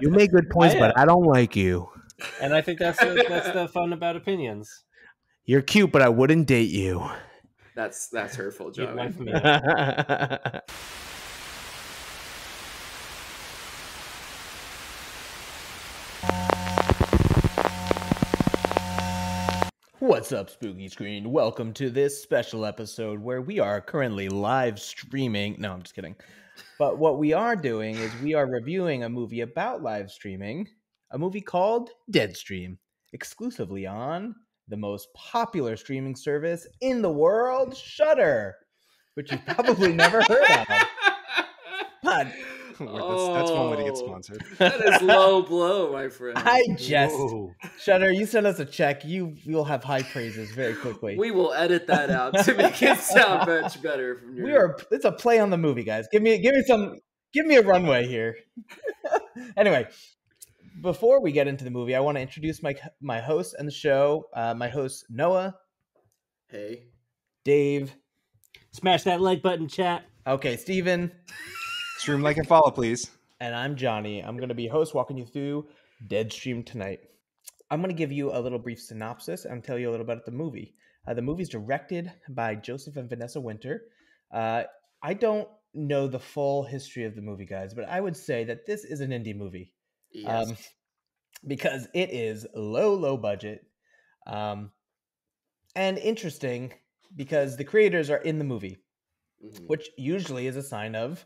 You make good points, but I don't like you. And I think that's the fun about opinions. You're cute, but I wouldn't date you. That's hurtful, You'd Joey. wife me up. What's up, Spooky Screen? Welcome to this special episode where we are currently live streaming. No, I'm just kidding. But what we are doing is we are reviewing a movie about live streaming, a movie called Deadstream, exclusively on the most popular streaming service in the world, Shudder, which you've probably never heard of. But that's one way to get sponsored. That is low blow, my friend. I just Whoa. Shudder, you send us a check, you'll have high praises very quickly. We will edit that out to make it sound much better. From your... It's a play on the movie, guys. Give me a runway here. Anyway, before we get into the movie, I want to introduce my host and the show. My host Noah. Hey, Dave. Smash that like button, chat. Okay, Steven. Stream, like, and follow, please. And I'm Johnny. I'm going to be host walking you through Deadstream tonight. I'm going to give you a little brief synopsis and tell you a little about the movie. The movie is directed by Joseph and Vanessa Winter. I don't know the full history of the movie, guys, but I would say that this is an indie movie. yes. Because it is low budget, and interesting because the creators are in the movie, which usually is a sign of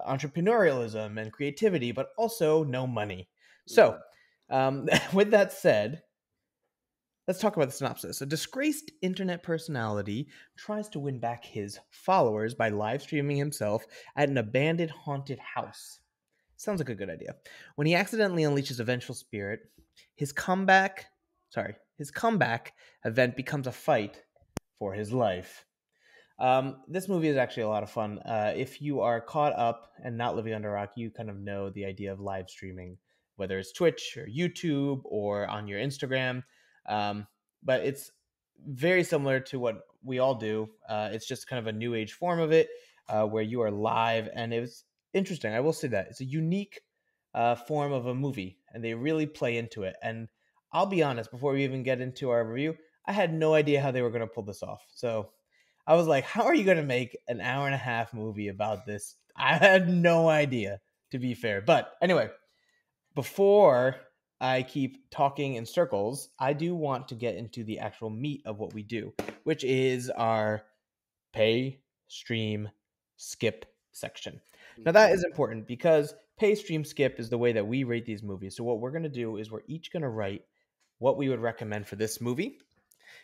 entrepreneurialism and creativity, but also no money. So, with that said, let's talk about the synopsis. A disgraced internet personality tries to win back his followers by live streaming himself at an abandoned haunted house. Sounds like a good idea. When he accidentally unleashes a vengeful spirit, his comeback event becomes a fight for his life. This movie is actually a lot of fun. If you are caught up and not living under a rock, you kind of know the idea of live streaming, whether it's Twitch or YouTube or on your Instagram. But it's very similar to what we all do. It's just kind of a new age form of it, where you are live, and it's interesting. I will say that it's a unique form of a movie, and they really play into it. And I'll be honest, before we even get into our review, I had no idea how they were going to pull this off. So I was like, how are you going to make an hour and a half movie about this? I had no idea, to be fair. But anyway, before I keep talking in circles, I do want to get into the actual meat of what we do, which is our pay, stream, skip section. Now that is important because pay, stream, skip is the way that we rate these movies. So what we're going to do is we're each going to write what we would recommend for this movie.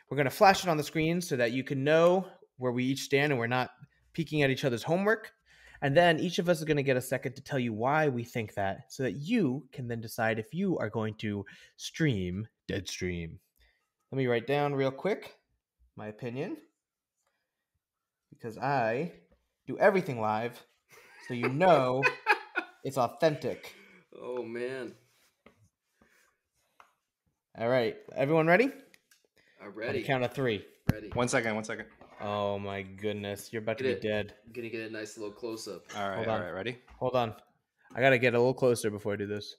We're going to flash it on the screen so that you can know where we each stand and we're not peeking at each other's homework. And then each of us is going to get a second to tell you why we think that, so that you can then decide if you are going to stream Deadstream. Let me write down real quick my opinion, because I do everything live, so you know it's authentic. Oh, man. All right. Everyone ready? I'm ready. On the count of 3. Ready. 1 second. Oh, my goodness. You're about to be dead. I'm going to get a nice little close-up. All right, ready? Hold on. I got to get a little closer before I do this.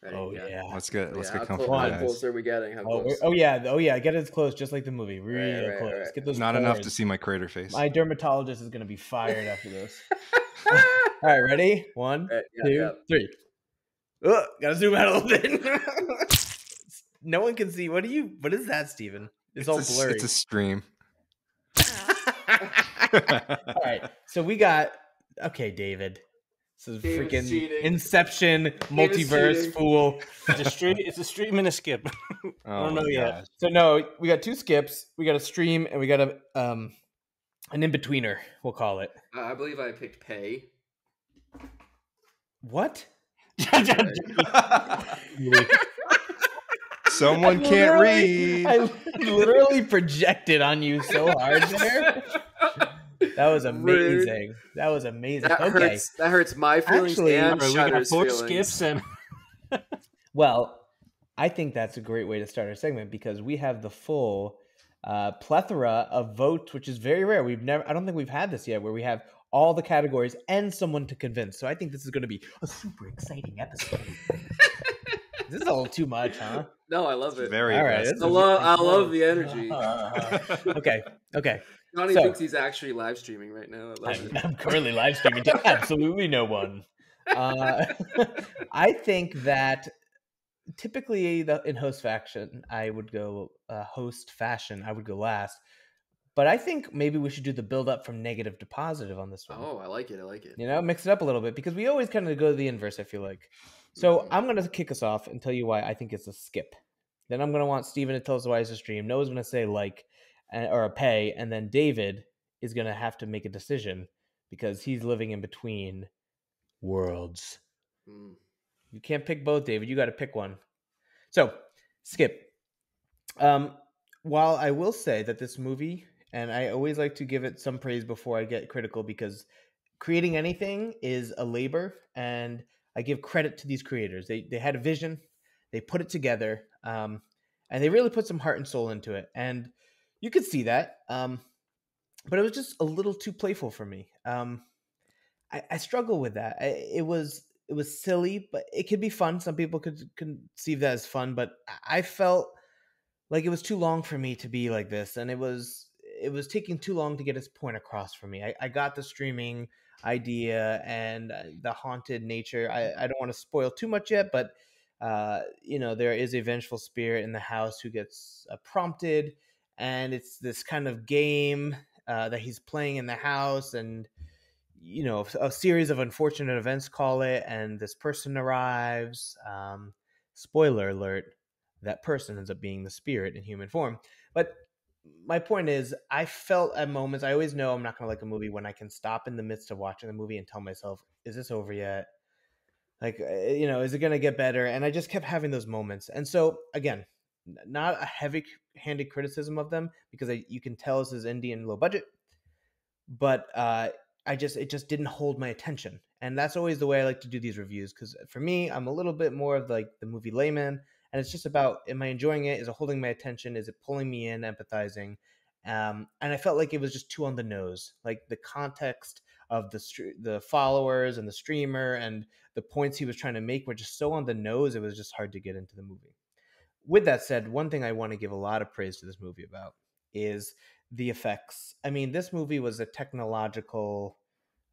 Ready? Oh, yeah. Let's get comfortable, How guys. close are we getting? How close? Oh, yeah. Get as close, just like the movie. Real close. Right. Get those Not corners. enough to see my crater face. My dermatologist is going to be fired after this. All right, ready? 1, 2, 3. Gotta zoom out a little bit. No one can see. What is that, Steven? It's all blurry. It's a stream. All right. So we got, okay, David. This is freaking cheating. Inception, multiverse fool. It's a stream and a skip. I don't know yet. So no, we got 2 skips. We got a stream and we got an in-betweener, we'll call it. I believe I picked pay. What? Someone can't read. I literally projected on you so hard there. That was amazing. That was amazing. That hurts my feelings. Actually, and we got Shudder's 4 feelings. skips and Well, I think that's a great way to start our segment because we have the full plethora of votes, which is very rare. I don't think we've had this yet, where we have all the categories, and someone to convince. So I think this is going to be a super exciting episode. This is a little too much, huh? No, I love it. Very All right, aggressive. I love the energy. Okay. Johnny So- thinks he's actually live streaming right now. I love it. I'm currently live streaming to absolutely no one. I think that typically in host fashion, I would go last. But I think maybe we should do the build up from negative to positive on this one. Oh, I like it. You know, mix it up a little bit because we always kind of go the inverse, I feel like. So I'm going to kick us off and tell you why I think it's a skip. Then I'm going to want Steven to tell us why it's a stream. Noah's going to say or a pay. And then David is going to have to make a decision because he's living in between worlds. You can't pick both, David. You got to pick one. So, skip. While I will say that this movie, and I always like to give it some praise before I get critical because creating anything is a labor, and I give credit to these creators. They had a vision, they put it together, and they really put some heart and soul into it. And you could see that, but it was just a little too playful for me. I struggle with that. It was silly, but it could be fun. Some people could conceive that as fun, but I felt like it was too long for me to be like this, and it was taking too long to get its point across for me. I got the streaming idea and the haunted nature. I don't want to spoil too much yet, but there is a vengeful spirit in the house who gets prompted, and it's this kind of game that he's playing in the house, and a series of unfortunate events, call it, and this person arrives. Spoiler alert, that person ends up being the spirit in human form. But my point is, I felt at moments, I always know I'm not going to like a movie when I can stop in the midst of watching the movie and tell myself, is this over yet? Like, is it going to get better? And I just kept having those moments. And so, again, not a heavy-handed criticism of them because you can tell this is indie and low budget. But it just didn't hold my attention. And that's always the way I like to do these reviews because for me, I'm a little bit more of like the movie layman. And it's just about, am I enjoying it? Is it holding my attention? Is it pulling me in, empathizing? And I felt like it was just too on the nose. Like the context of the followers and the streamer and the points he was trying to make were just so on the nose, it was just hard to get into the movie. With that said, one thing I want to give a lot of praise to this movie about is the effects. I mean, this movie was a technological,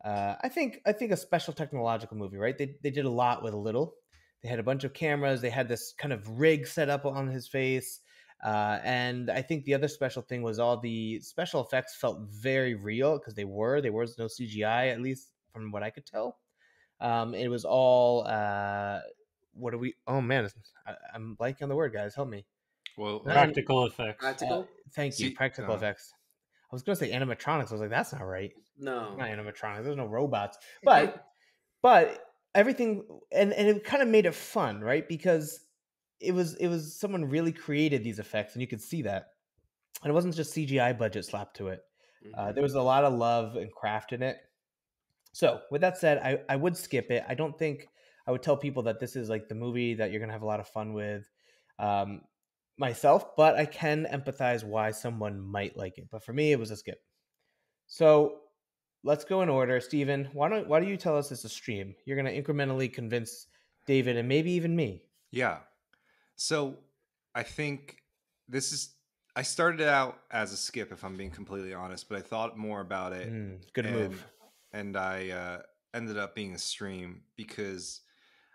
I think a special technological movie, right? They did a lot with a little. They had a bunch of cameras. They had this kind of rig set up on his face. And I think the other special thing was all the special effects felt very real because there was no CGI, at least from what I could tell. It was all, oh man, I'm blanking on the word, guys. Help me. Well, practical effects. Practical? Thank you. Practical effects. I was going to say animatronics. I was like, that's not right. No. Not animatronics. There's no robots. But everything, and it kind of made it fun, right? Because it was someone really created these effects, and you could see that. And it wasn't just CGI budget slapped to it. There was a lot of love and craft in it. So with that said, I would skip it. I don't think I would tell people that this is like the movie that you're going to have a lot of fun with myself, but I can empathize why someone might like it. But for me, it was a skip. So let's go in order. Steven, why do you tell us it's a stream? You're going to incrementally convince David and maybe even me. Yeah. So I think I started out as a skip, if I'm being completely honest, but I thought more about it. Good move. And I ended up being a stream because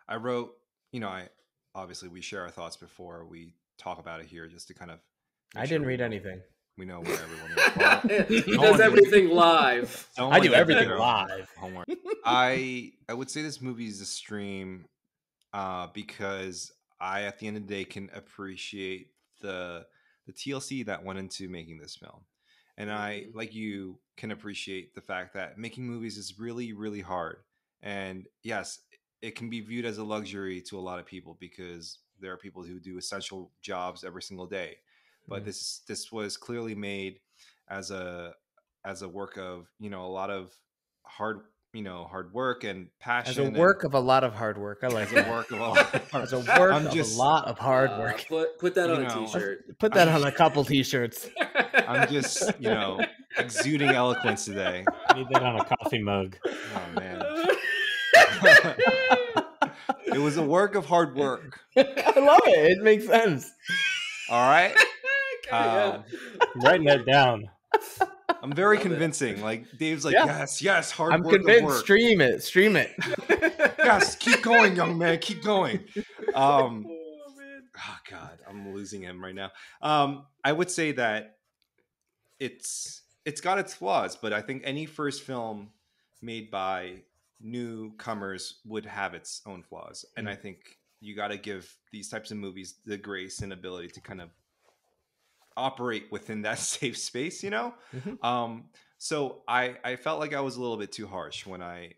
I wrote, obviously we share our thoughts before we talk about it here just to kind of. I didn't read anything. We know where everyone is. He does everything live. I do everything live. Homework. I would say this movie is a stream because I, at the end of the day, can appreciate the TLC that went into making this film. And I, like you, can appreciate the fact that making movies is really, really hard. And yes, it can be viewed as a luxury to a lot of people because there are people who do essential jobs every single day. But this was clearly made as a work of, a lot of hard work and passion. As a work of a lot of hard work. I like it. As a work of a lot of hard As a work of a lot of hard work. Put that on a t-shirt. Put that on a couple t-shirts. I'm just, exuding eloquence today. Need that on a coffee coffee mug. Oh man. It was a work of hard work. I love it. It makes sense. All right. Yeah. Writing that down. I'm very Love it. convincing. Like Dave's like, Yeah. yes, hard I'm work of convinced. work. Stream it. Yes, keep going, young man. Keep going. Oh man. Oh God, I'm losing him right now. I would say that it's got its flaws, but I think any first film made by newcomers would have its own flaws, and I think you got to give these types of movies the grace and ability to kind of operate within that safe space, you know. Mhm. So I felt like I was a little bit too harsh when I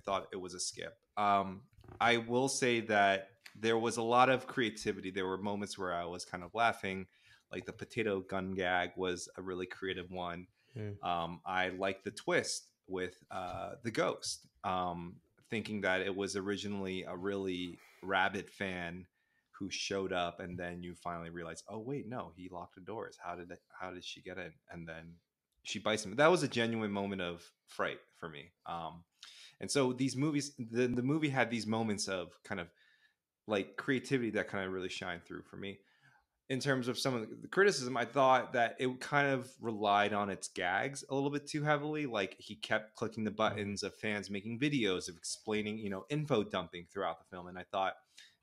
thought it was a skip. I will say that there was a lot of creativity. There were moments where I was kind of laughing, like the potato gun gag was a really creative one. I liked the twist with the ghost, thinking that it was originally a really rabid fan who showed up, and then you finally realize, oh wait, no, he locked the doors. How did she get in? And then she bites him. That was a genuine moment of fright for me. And so these movies, the movie had these moments of kind of like creativity that kind of really shine through for me. In terms of some of the criticism, I thought that it kind of relied on its gags a little bit too heavily. Like he kept clicking the buttons of fans making videos of explaining, info dumping throughout the film. And I thought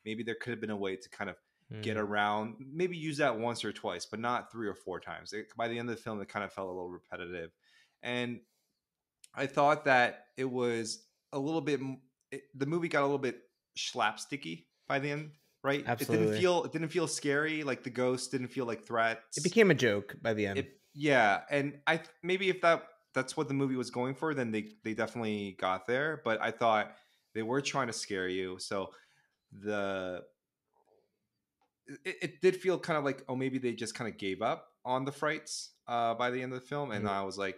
maybe there could have been a way to kind of get around, maybe use that once or twice, but not 3 or 4 times. By the end of the film, it kind of felt a little repetitive. And I thought that it was a little bit, the movie got a little bit slapsticky by the end. Right. Absolutely. It didn't feel scary. Like the ghost didn't feel like threats. It became a joke by the end. Yeah. And maybe if that's what the movie was going for, then they definitely got there. But I thought they were trying to scare you. So it did feel kind of like, oh, maybe they just kind of gave up on the frights by the end of the film. And I was like,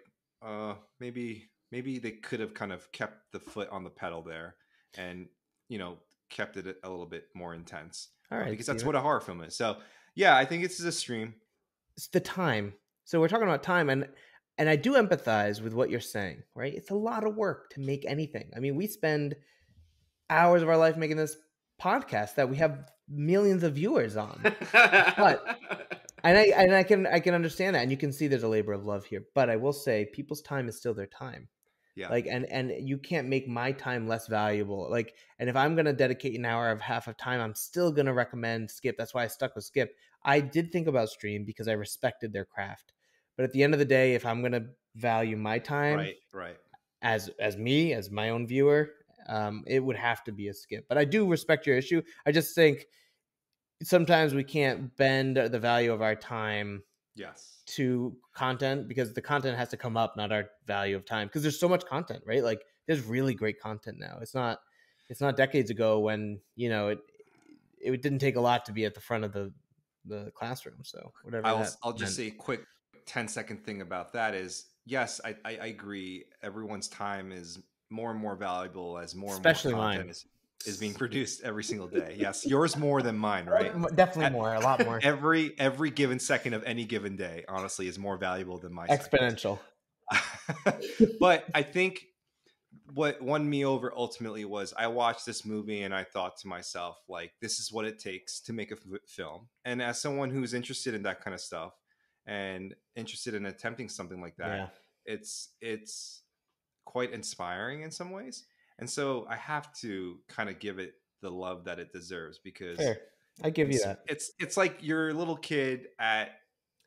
maybe they could have kind of kept the foot on the pedal there and, kept it a little bit more intense. All right, because that's what a horror film is. So yeah, I think it's a stream. It's the time. So we're talking about time, and I do empathize with what you're saying, right? It's a lot of work to make anything. I mean, we spend hours of our life making this podcast that we have millions of viewers on. But I can understand that, and you can see there's a labor of love here. But I will say, people's time is still their time. Yeah. Like, and you can't make my time less valuable. Like, and if I'm going to dedicate an hour of half of time, I'm still going to recommend Skip. That's why I stuck with Skip. I did think about Stream because I respected their craft. But at the end of the day, if I'm going to value my time right. as my own viewer, it would have to be a Skip. But I do respect your issue. I just think sometimes we can't bend the value of our time to content because the content has to come up, not our value of time, because there's so much content, right? Like there's really great content now. It's not decades ago when it didn't take a lot to be at the front of the classroom. So whatever. I'll just say a quick 10-second thing about that is, yes, I agree. Everyone's time is more and more valuable as more especially and more content is being produced every single day. Yes, yours more than mine, right? Definitely more, a lot more. Every given second of any given day, honestly, is more valuable than my exponential. But I think what won me over ultimately was I watched this movie and I thought to myself, like, this is what it takes to make a film. And as someone who's interested in that kind of stuff and interested in attempting something like that, it's quite inspiring in some ways. And so I have to kind of give it the love that it deserves because Fair. I give you that. It's like your little kid at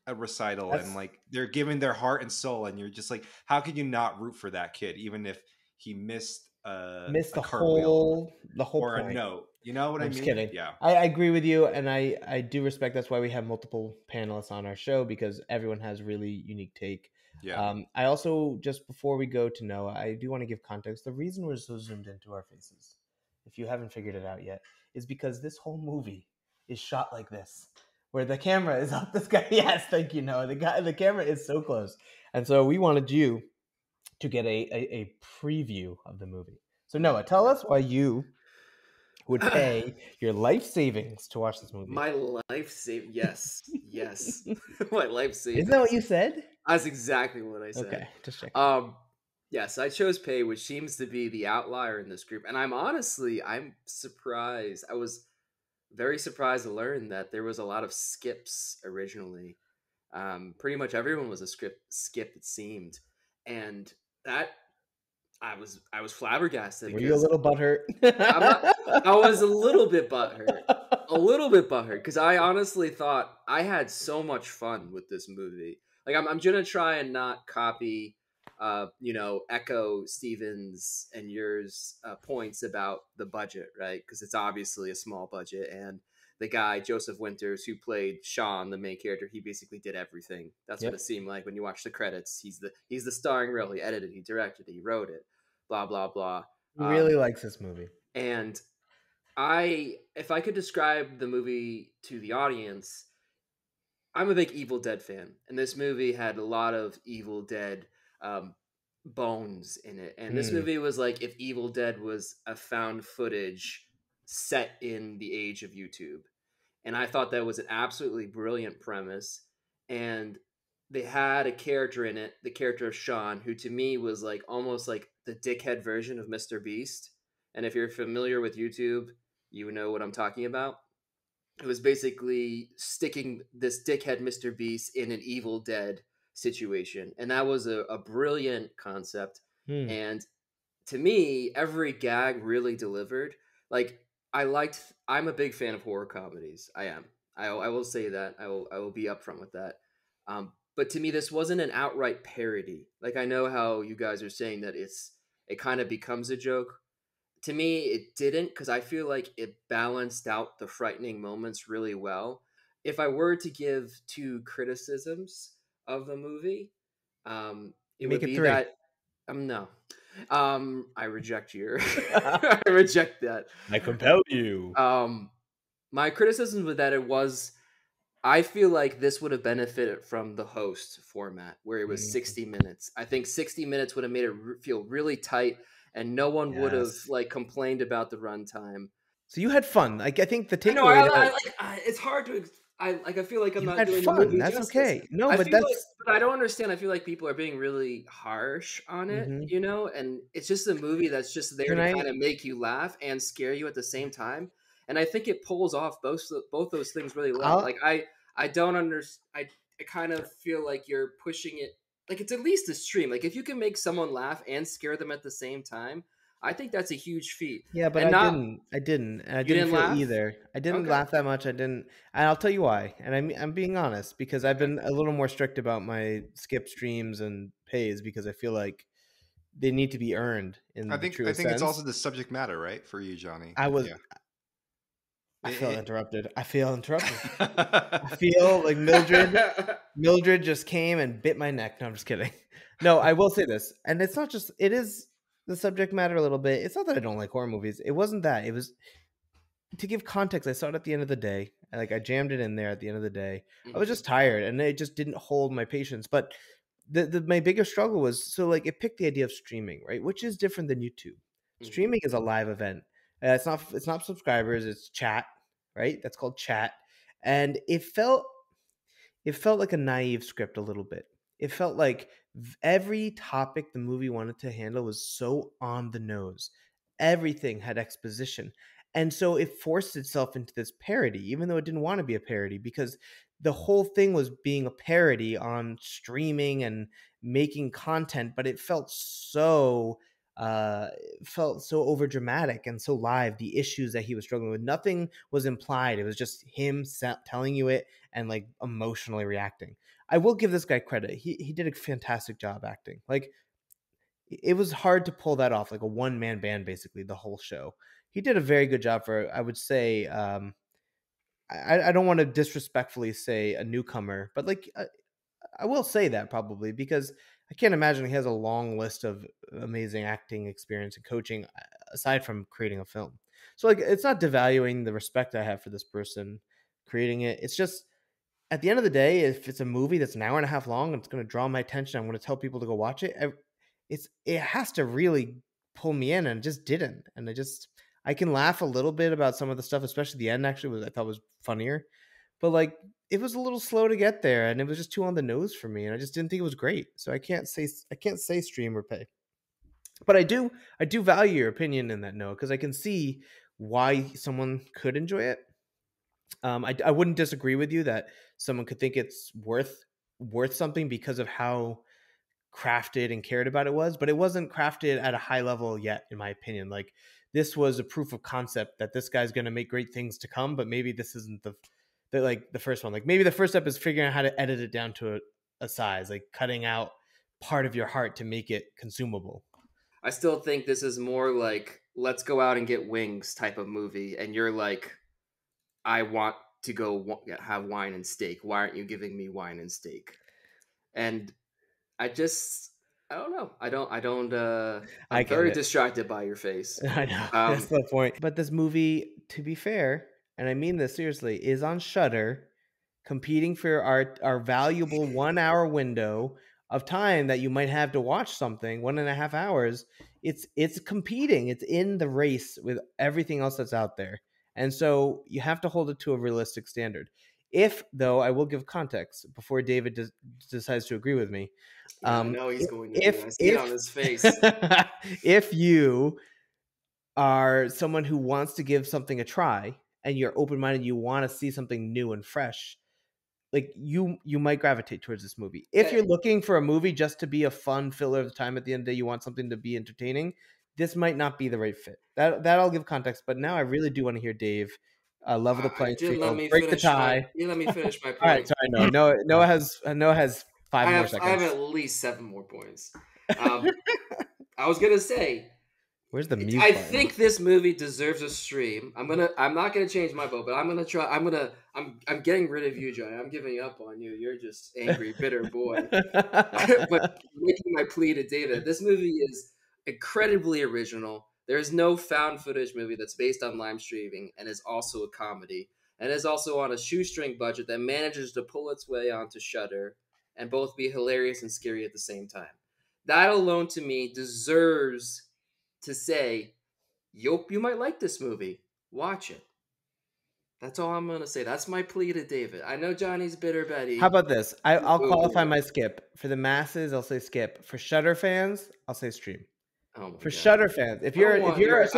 a recital and like they're giving their heart and soul, and you're just like, how could you not root for that kid, even if he missed the whole or point. A note? You know what I mean? Just kidding. Yeah, I agree with you, and I do respect. That's why we have multiple panelists on our show because everyone has really unique take. Yeah. I also, just before we go to Noah, I do want to give context. The reason we're so zoomed into our faces, if you haven't figured it out yet, is because this whole movie is shot like this, where the camera is up this guy. Yes, thank you, Noah. The camera is so close, and so we wanted you to get a preview of the movie. So Noah, tell us why you would pay your life savings to watch this movie. My life savings, yes. My life savings. Isn't that what you said? That's exactly what I said. Okay, just check. Yes, I chose Pay, which seems to be the outlier in this group. And I'm surprised. I was very surprised to learn that there was a lot of skips originally. Pretty much everyone was a skip, it seemed. And that I was flabbergasted Were you a because little butthurt? I'm not. I was a little bit butthurt, because I honestly thought I had so much fun with this movie. Like I'm gonna try and not copy, echo Stevens and yours points about the budget, right? Because it's obviously a small budget, and the guy Joseph Winters, who played Sean, the main character, he basically did everything. That's Yep. what it seemed like when you watch the credits. He's the starring role. He edited, he directed, he wrote it, blah blah blah. He really likes this movie. And if I could describe the movie to the audience, I'm a big Evil Dead fan, and this movie had a lot of Evil Dead bones in it. And this movie was like if Evil Dead was a found footage set in the age of YouTube. And I thought that was an absolutely brilliant premise. And they had a character in it, the character of Sean, who to me was like almost like the dickhead version of Mr. Beast. And if you're familiar with YouTube, you know what I'm talking about. It was basically sticking this dickhead Mr. Beast in an Evil Dead situation. And that was a brilliant concept. And to me, every gag really delivered. Like, I'm a big fan of horror comedies. I am. I will say that. I will be upfront with that. But to me, this wasn't an outright parody. Like, I know how you guys are saying that it kind of becomes a joke. To me, it didn't, because I feel like it balanced out the frightening moments really well. If I were to give two criticisms of the movie, it Make would it be 3. that no, I reject your, I reject that. I compel you. My criticism was that I feel like this would have benefited from the host format where it was 60 minutes. I think 60 minutes would have made it feel really tight, and no one would have Yes. like complained about the runtime. So you had fun. Like I think the I know. takeaway It's hard to. I feel like I'm you not had doing the fun. movie That's justice. okay. No, I but feel like, that's but I don't understand. I feel like people are being really harsh on it, and it's just a movie that's just there Can to I- kind of make you laugh and scare you at the same time. And I think it pulls off both those things really well. I'll- I don't understand. I kind of feel like you're pushing it. Like, it's at least a stream. Like, if you can make someone laugh and scare them at the same time, I think that's a huge feat. Yeah, but And I not, didn't. I didn't. And I You didn't didn't feel laugh? either. I didn't Okay. laugh that much. I didn't. And I'll tell you why. And I'm being honest because I've been a little more strict about my skip streams and pays because I feel like they need to be earned in I the think truest it's sense. also the subject matter, right, for you, Johnny. I was. Yeah. I feel interrupted. I feel like Mildred just came and bit my neck. No, I'm just kidding. No, I will say this, and it's not just. It is the subject matter a little bit. It's not that I don't like horror movies. It wasn't that. It was to give context. I saw it at the end of the day. Like I jammed it in there at the end of the day. I was just tired, and it just didn't hold my patience. But my biggest struggle was so like it picked the idea of streaming, right, which is different than YouTube. Streaming is a live event. It's not subscribers. It's chat, right? That's called chat, and it felt like a naive script a little bit. It felt like every topic the movie wanted to handle was so on the nose. Everything had exposition. And so it forced itself into this parody, even though it didn't want to be a parody, because the whole thing was being a parody on streaming and making content, but it felt so over dramatic and so live. The issues that he was struggling with, nothing was implied. It was just him telling you it and like emotionally reacting. I will give this guy credit. He did a fantastic job acting. Like it was hard to pull that off, like a one-man band basically the whole show. He did a very good job for, I would say, I don't want to disrespectfully say a newcomer, but like I will say that probably because I can't imagine he has a long list of amazing acting experience and coaching aside from creating a film. So like it's not devaluing the respect I have for this person creating it. It's just at the end of the day, if it's a movie that's an hour and a half long and it's going to draw my attention, I'm going to tell people to go watch it. It has to really pull me in, and it just didn't. And I can laugh a little bit about some of the stuff, especially the end. Actually, I thought was funnier, but like it was a little slow to get there, and it was just too on the nose for me, and I just didn't think it was great. So I can't say stream or pay. But I do value your opinion in that, Noah, because I can see why someone could enjoy it. I wouldn't disagree with you that someone could think it's worth something because of how crafted and cared about it was, but it wasn't crafted at a high level yet, in my opinion. Like, this was a proof of concept that this guy's going to make great things to come, but maybe this isn't the first one. Like, maybe the first step is figuring out how to edit it down to a size, like cutting out part of your heart to make it consumable. I still think this is more like let's go out and get wings type of movie, and you're like, I want to go have wine and steak. Why aren't you giving me wine and steak? And I don't know. I'm very distracted by your face. I know. That's the point. But this movie, to be fair, and I mean this seriously, is on Shudder, competing for our valuable 1 hour window of time that you might have to watch something, 1.5 hours. It's competing. It's in the race with everything else that's out there. And so you have to hold it to a realistic standard. If, though, I will give context before David decides to agree with me. I know he's going to. I see it on his face. If you are someone who wants to give something a try and you're open-minded, you want to see something new and fresh, like you might gravitate towards this movie. If you're looking for a movie just to be a fun filler of the time at the end of the day, you want something to be entertaining, this might not be the right fit. That I'll give context, but now I really do want to hear Dave level the playing field, break the tie. You let me finish my point. All right, sorry, Noah has 5 more seconds. I have at least 7 more points. I was gonna say, where's the mute I button? think this movie deserves a stream. I'm not gonna change my vote, but I'm gonna try. I'm getting rid of you, Johnny. I'm giving up on you. You're just angry, bitter boy. But making my plea to David, this movie is incredibly original. There is no found footage movie that's based on live streaming and is also a comedy, and is also on a shoestring budget that manages to pull its way onto Shudder and both be hilarious and scary at the same time. That alone, to me, deserves to say, you might like this movie. Watch it. That's all I'm going to say. That's my plea to David. I know Johnny's bitter, Betty. How about this? I'll qualify my skip. For the masses, I'll say skip. For Shudder fans, I'll say stream. For Shudder fans, if you're I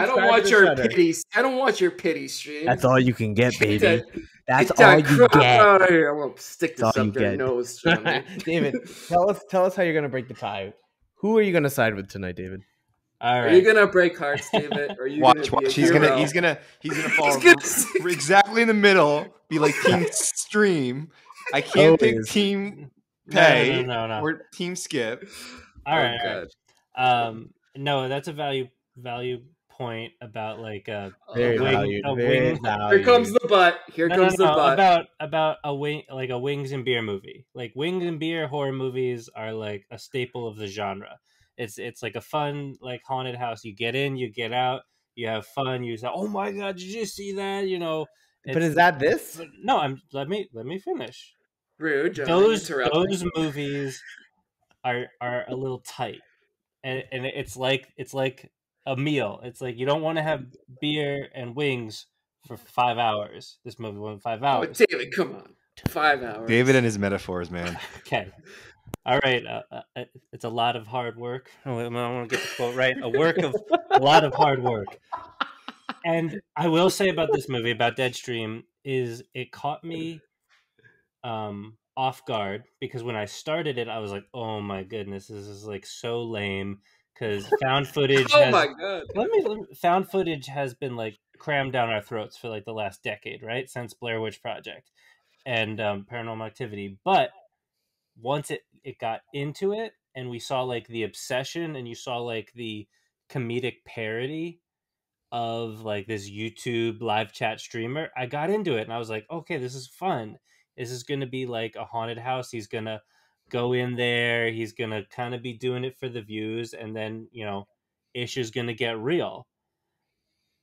don't want your pity. I don't want your pity stream. That's all you can get, baby. That's all you get. Out of here. I'm gonna stick this up their nose, Johnny. David, tell us how you're gonna break the tie. Who are you gonna side with tonight, David? All right. Are you gonna break hearts, David? Or are you watch? He's gonna fall exactly in the middle. Be like Team Stream. I can't pick Team Pay or Team Skip. All right. No, that's a value point about like a wing. Here comes the butt. About a wing, like a wings and beer movie. Like wings and beer horror movies are like a staple of the genre. It's like a fun like haunted house. You get in, you get out, you have fun. You say, "Oh my god, did you see that?" You know. But is that this? No, let me finish. Rude. Those movies are a little tight. And it's like a meal. It's like you don't want to have beer and wings for 5 hours. This movie went 5 hours. Oh, David, come on, 5 hours. David and his metaphors, man. Okay, all right. It's a lot of hard work. I want to get the quote right. A lot of hard work. And I will say about this movie, about Deadstream, is it caught me off guard, because when I started it, I was like, "Oh my goodness, this is like so lame." Because found footage. My god! Found footage has been like crammed down our throats for like the last decade, right? Since Blair Witch Project and Paranormal Activity. But once it got into it, and we saw like the obsession, and you saw like the comedic parody of like this YouTube live chat streamer, I got into it, and I was like, okay, this is fun. This is going to be like a haunted house. He's going to go in there. He's going to kind of be doing it for the views. And then, ish is going to get real.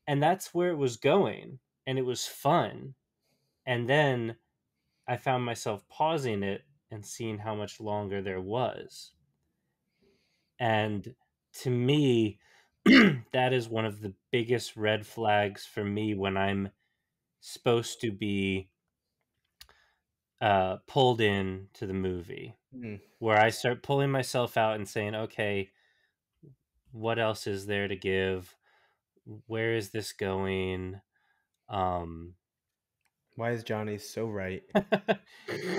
And that's where it was going. And it was fun. And then I found myself pausing it and seeing how much longer there was. And to me, that is one of the biggest red flags for me when I'm supposed to be pulled in to the movie, where I start pulling myself out and saying, okay, what else is there to give? Where is this going? Why is Johnny so right?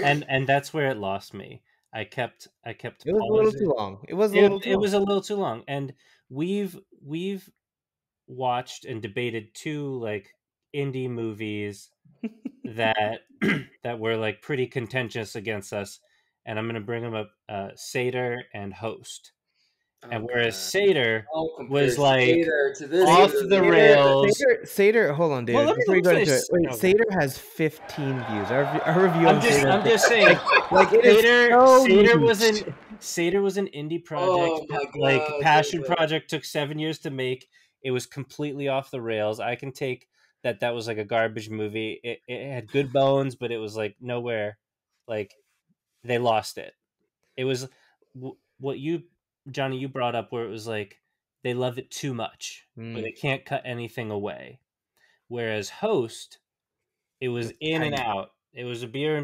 and that's where it lost me. I kept It was a little too pausing. long. It was a little too It long. was a little too long, and we've watched and debated two like indie movies that that were like pretty contentious against us, and I'm gonna bring them up: Seder and Host. And Oh, whereas God. Seder Don't compare was like Seder to this off movie. the rails. Seder, hold on, David. Well, Before you go into finish. it, wait, Okay. Seder has 15 views. Our review on Seder. I'm just saying. Like it is so Seder was an indie project. Oh my that, like God, passion David. project took 7 years to make. It was completely off the rails. I can take that was like a garbage movie. It had good bones, but it was like nowhere. Like they lost it. It was what you, Johnny, you brought up where it was like they love it too much, but they can't cut anything away. Whereas Host, it was Just in and tight. out. It was a beer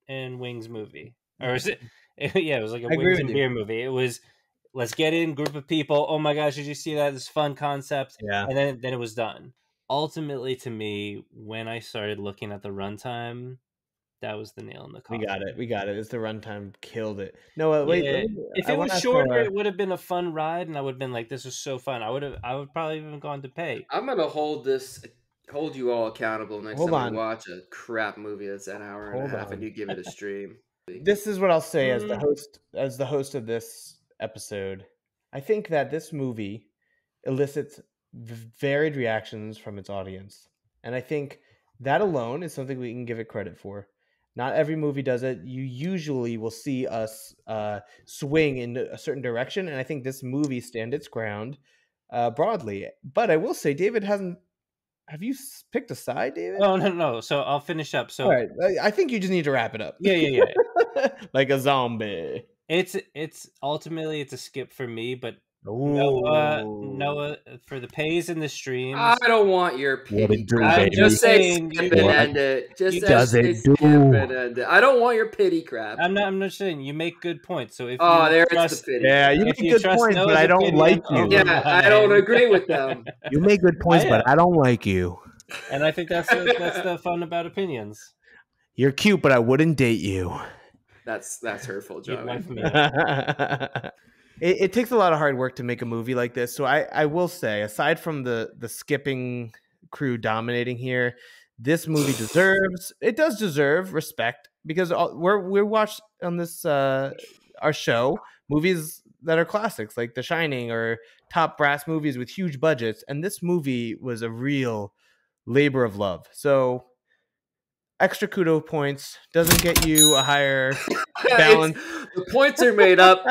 and wings movie, or is it? Yeah, it was like a I agree wings with and you. beer movie. It was let's get in group of people. Oh my gosh, did you see that? This fun concept, Yeah. and then it was done. Ultimately, to me, when I started looking at the runtime, that was the nail in the coffin. We got it. It's the runtime killed it. No, wait. Yeah. If it was shorter, it would have been a fun ride, and I would have been like, "This is so fun." I would probably even gone to pay. I'm gonna hold you all accountable next Hold time on. we watch a crap movie that's an hour and Hold a half, on. and you give it a stream. This is what I'll say as Mm. the host of this episode. I think that this movie elicits varied reactions from its audience, and I think that alone is something we can give it credit for. Not every movie does it. You usually will see us swing in a certain direction, and I think this movie stand its ground broadly. But I will say, David hasn't. Have you picked a side, David? Oh no. So I'll finish up. So all right, I think you just need to wrap it up. yeah. Like a zombie. It's ultimately it's a skip for me, but Noah for the pays and the streams. I don't want your pity. do, crap. baby? Just say Saying skip you- and What end it. Just does say it skip do? and end it. I don't want your pity crap. I'm not saying you make good points. So if Oh, you there's trust, the pity. Yeah, you if make you good trust points, but Noah's I don't opinion, like you. oh, Yeah, I don't agree with them. You make good points, I but am. I don't like you. And I think that's the fun about opinions. You're cute, but I wouldn't date you. That's hurtful, You'd Johnny. wife me up. It takes a lot of hard work to make a movie like this. So I will say, aside from the skipping crew dominating here, this movie does deserve respect because we're watched on this our show movies that are classics like The Shining or top brass movies with huge budgets, and this movie was a real labor of love. So extra kudo points doesn't get you a higher balance. The points are made up.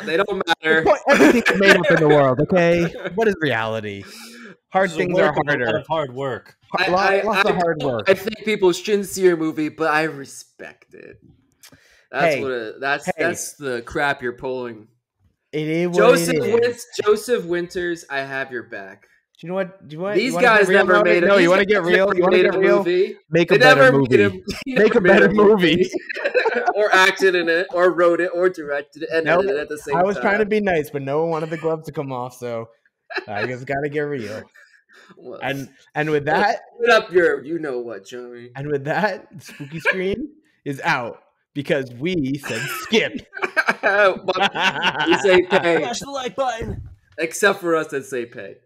They don't matter. Everything's made up in the world, okay? What is reality? Hard This is a things are work of a lot harder. of hard work. Lots of hard work. I think people shouldn't see your movie, but I respect it. That's Hey, that's the crap you're pulling. It is what it is. Joseph Winters, I have your back. Do you know what? These guys never made it. No, you want to get real? You want to get real? Make a They better never made movie. He Make never a made better movie. or acted in it, or wrote it, or directed it, and No, edited it at the same time. I was trying to be nice, but no one wanted the gloves to come off, so I just got to get real. Well, And with that, put up your, you know what, Johnny. and with that, the spooky screen is out because we said skip. We say pay, Smash the like button. except for us that say pay.